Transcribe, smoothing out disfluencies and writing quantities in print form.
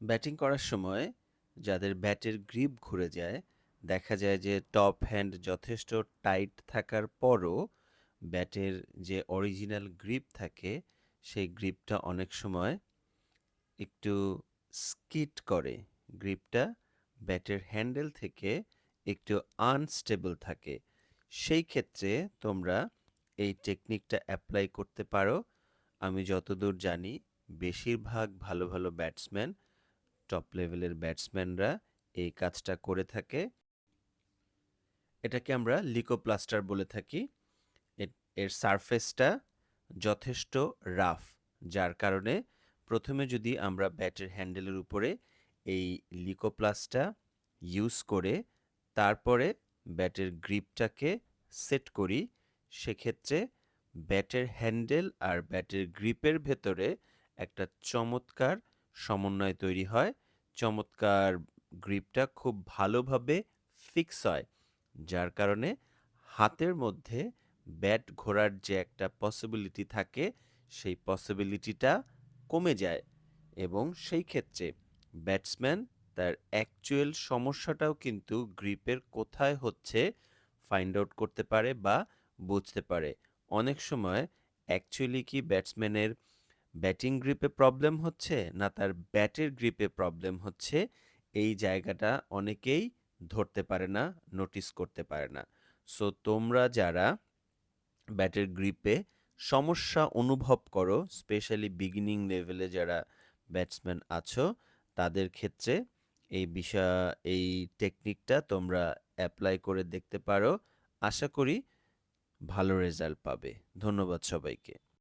Batting করার সময় যাদের ব্যাটের গ্রিপ ঘুরে যায়, দেখা যায় যে টপ হ্যান্ড যথেষ্ট টাইট থাকার পরও ব্যাটের যে অরিজিনাল গ্রিপ থাকে সেই গ্রিপটা অনেক সময় একটু স্কিড করে। গ্রিপটা ব্যাটের হ্যান্ডেল থেকে একটু আনস্টেবল থাকে। সেই ক্ষেত্রে তোমরা এই টেকনিকটা অ্যাপ্লাই করতে পারো। আমি যতদূর জানি বেশিরভাগ ভালো ভালো ব্যাটসম্যান, টপ লেভেলের ব্যাটসম্যানরা এই কাজটা করে থাকে। এটাকে আমরা লিকোপ্লাস্টার বলে থাকি। এর সারফেসটা যথেষ্ট রাফ, যার কারণে প্রথমে যদি আমরা ব্যাটের হ্যান্ডেলের উপরে এই লিকোপ্লাসটা ইউজ করে তারপরে ব্যাটের গ্রিপটাকে সেট করি, সেক্ষেত্রে ব্যাটের হ্যান্ডেল আর ব্যাটের গ্রিপের ভেতরে একটা চমৎকার সমন্বয় তৈরি হয়। চমৎকার গ্রিপটা খুব ভালোভাবে ফিক্স হয়, যার কারণে হাতের মধ্যে ব্যাট ঘোরার যে একটা পসিবিলিটি থাকে সেই পসিবিলিটিটা কমে যায় এবং সেই ক্ষেত্রে ব্যাটসম্যান তার অ্যাকচুয়াল সমস্যাটাও কিন্তু গ্রিপের কোথায় হচ্ছে ফাইন্ড আউট করতে পারে বা বুঝতে পারে। অনেক সময় অ্যাকচুয়ালি কি ব্যাটসম্যানের ব্যাটিং গ্রিপে প্রবলেম হচ্ছে না তার ব্যাটের গ্রিপে প্রবলেম হচ্ছে, এই জায়গাটা অনেকেই ধরতে পারে না, নোটিস করতে পারে না। সো তোমরা যারা ব্যাটের গ্রিপে সমস্যা অনুভব করো, স্পেশালি বিগিনিং লেভেলে যারা ব্যাটসম্যান আছো, তাদের ক্ষেত্রে এই টেকনিকটা তোমরা অ্যাপ্লাই করে দেখতে পারো। আশা করি ভালো রেজাল্ট পাবে। ধন্যবাদ সবাইকে।